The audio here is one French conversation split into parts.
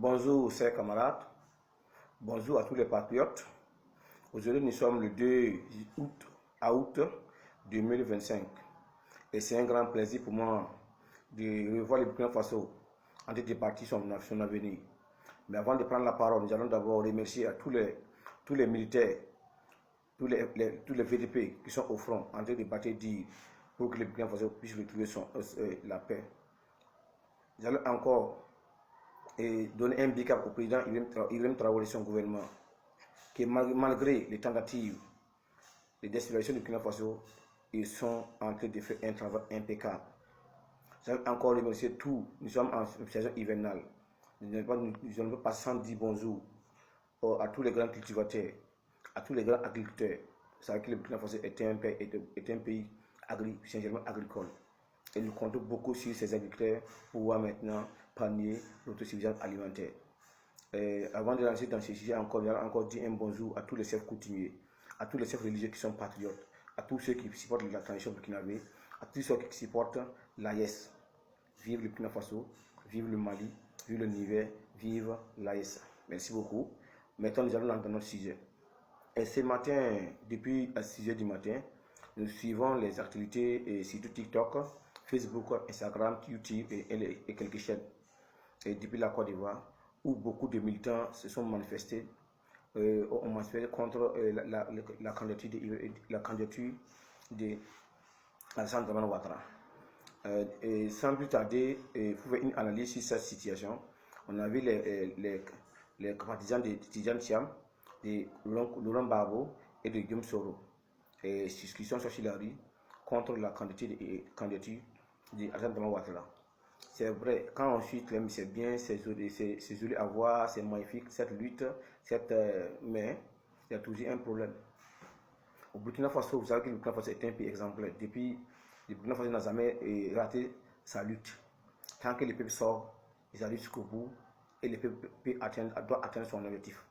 Bonjour chers camarades, bonjour à tous les patriotes. Aujourd'hui nous sommes le 2 août 2025 et c'est un grand plaisir pour moi de revoir le Burkina Faso en train de bâtir son avenir. Mais avant de prendre la parole, nous allons d'abord remercier à tous les militaires, tous les VDP qui sont au front en train de bâtir pour que le Burkina Faso puisse retrouver la paix. Nous allons encore donner un big up au président Ibrahim Traoré et son gouvernement, qui malgré les tentatives de déstabilisation du Burkina Faso, ils sont en train de faire un travail impeccable. Je vais encore remercier tous. Nous sommes en saison hivernale. Nous n'allons pas sans dire bonjour à tous les grands cultivateurs, à tous les grands agriculteurs. Vous savez que le Burkina Faso est un pays essentiellement agricole. Et nous comptons beaucoup sur ces agriculteurs pour pouvoir maintenant panier l'autosuffisance alimentaire. Avant de lancer dans ce sujet, nous allons encore dire un bonjour à tous les chefs coutumiers, à tous les chefs religieux qui sont patriotes, à tous ceux qui supportent la tradition burkinabé, à tous ceux qui supportent l'AES. Vive le Burkina Faso, vive le Mali, vive le Niger, vive l'AES. Merci beaucoup. Maintenant, nous allons dans notre sujet. Et ce matin, depuis 6h du matin, nous suivons les actualités sur TikTok, Facebook, Instagram, YouTube et quelques chaînes. Et depuis la Côte d'Ivoire, où beaucoup de militants se sont manifestés, ont manifesté contre la candidature de Alassane Dramane Ouattara. Et sans plus tarder, pour faire une analyse sur cette situation, on a vu les partisans de Tidjane Thiam, de Laurent Gbagbo et de Guillaume Soro, qui sont sortis la rue contre la candidature de Alassane Dramane Ouattara. C'est vrai, quand on suit Clem, c'est bien, c'est joli à voir, c'est magnifique, cette lutte, mais il y a toujours un problème. Au Burkina Faso, vous savez que le Burkina Faso est un pays exemplaire. Depuis, le Burkina Faso n'a jamais raté sa lutte. Tant que le peuple sort, il arrive jusqu'au bout et le peuple doit atteindre son objectif.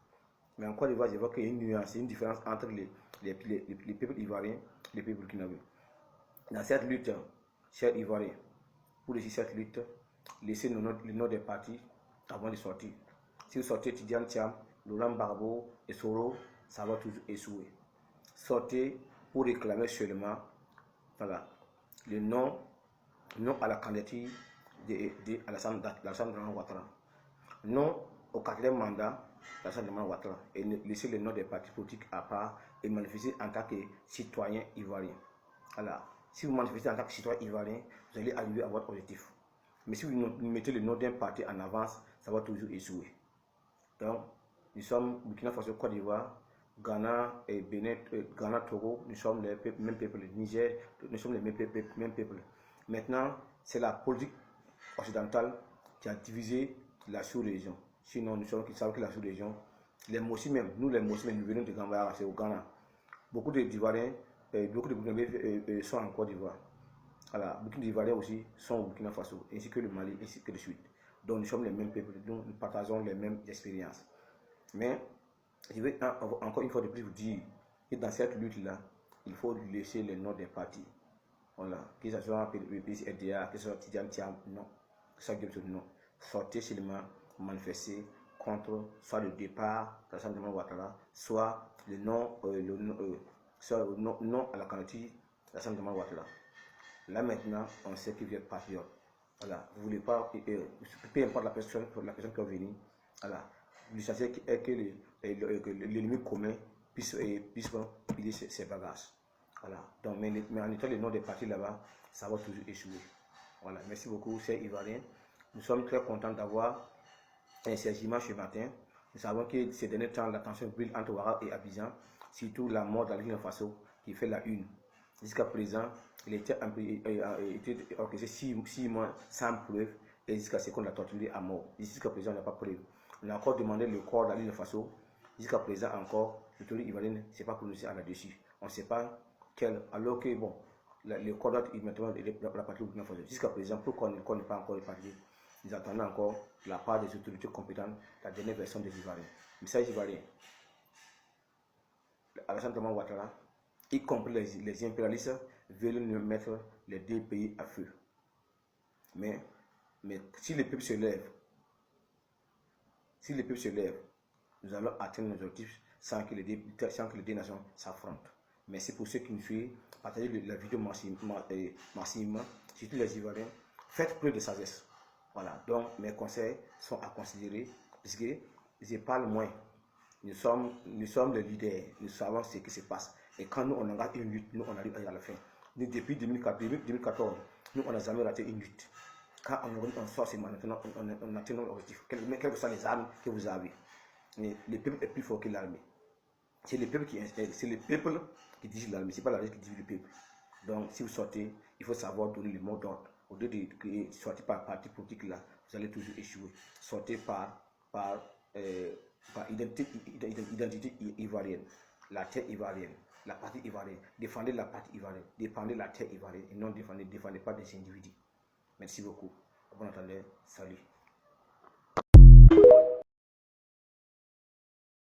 Mais en Côte d'Ivoire, je vois qu'il y a une nuance, une différence entre les peuples ivoiriens et les peuples burkinabés. Dans cette lutte, chers Ivoiriens, pour réussir cette lutte, laissez le nom des partis avant de sortir. Si vous sortez Tidjane Thiam, Laurent Gbagbo et Soro, ça va toujours échouer. Sortez pour réclamer seulement le nom à la candidature d'Alassane Dramane Ouattara. Non au quatrième mandat d'Alassane Dramane Ouattara. Et laissez le nom des partis politiques à part et manifester en tant que citoyen ivoirien. Voilà. Si vous manifestez en tant que citoyen ivoirien, vous allez arriver à votre objectif. Mais si vous mettez le nom d'un parti en avance, ça va toujours échouer. Donc, nous sommes Burkina Faso, Côte d'Ivoire, Ghana et Bénin, Ghana, Togo, nous sommes les mêmes peuples. Niger, nous sommes les mêmes peuples. Maintenant, c'est la politique occidentale qui a divisé la sous-région. Sinon, nous savons que la sous-région, les Mossi même, nous venons de Gambara, c'est au Ghana. Beaucoup d'Ivoiriens, beaucoup de Burkinabés sont en Côte d'Ivoire. Voilà, beaucoup d'Ivoiriens aussi sont au Burkina Faso, ainsi que le Mali, ainsi que le Sud. Donc nous sommes les mêmes peuples, donc nous partageons les mêmes expériences. Mais je vais encore une fois de plus vous dire que dans cette lutte-là, il faut laisser les noms des partis. Voilà, que ce soit PPCDA, que ce soit Tidjane Thiam, non. Que ce soit non. Sortez seulement manifester contre soit le départ d'Alassane Dramane Ouattara, soit le non à la candidature d'Alassane Dramane Ouattara. Là maintenant, on sait que vous êtes patriote. Voilà, vous voulez pas, peu importe la personne qui va venir. Voilà, l'essentiel est que l'ennemi commun puisse piler ses bagages. Voilà, donc, mais en étant le nom des partis là-bas, ça va toujours échouer. Voilà, merci beaucoup, chers Ivoiriens. Nous sommes très contents d'avoir ces images ce matin. Nous savons que ces derniers temps, la tension brûle entre Ouattara et Abidjan, surtout la mort de la Burkina Faso qui fait la une. Jusqu'à présent, il était orchestré 6 mois sans preuve et jusqu'à ce qu'on l'a torturé à mort. Jusqu'à présent, on n'a pas preuve. On a encore demandé le corps de la Burkina Faso. Jusqu'à présent encore, l'autorité ivoirienne ne s'est pas prononcée là-dessus. On ne sait pas alors que bon, le corps doit immédiatement rapatrier au Burkina Faso. Jusqu'à présent, pourquoi le corps n'est pas encore réparti? Nous attendons encore la part des autorités compétentes, la dernière version des Ivoiriens. Message ivoirien. Alassane Dramane Ouattara, y compris les impérialistes, veulent nous mettre les deux pays à feu. Mais si le peuple se lève Si le peuple se lève, nous allons atteindre nos objectifs sans que les deux nations s'affrontent. Merci pour ceux qui nous suivent. Partagez la vidéo massivement, surtout les Ivoiriens. Faites preuve de sagesse. Voilà, donc mes conseils sont à considérer, puisque je parle moins. Nous sommes les leaders, nous savons ce qui se passe. Et quand nous on engage une lutte, nous on arrive à la fin. Nous, depuis 2014, nous on n'a jamais raté une lutte. Quand on sort, c'est maintenant on atteint notre objectif. Quelles que soient les armes que vous avez. Mais le peuple est plus fort que l'armée. C'est le peuple qui dirige l'armée, c'est pas l'armée qui dirige le peuple. Donc, si vous sortez, il faut savoir donner le mot d'ordre. Au lieu de sortir par parti politique là, vous allez toujours échouer. Sortez par identité ivoirienne, la terre ivoirienne, la partie ivoirienne. Défendez la partie ivoirienne, défendez la terre ivoirienne et non défendez pas des individus. Merci beaucoup. Bon entendeur, salut.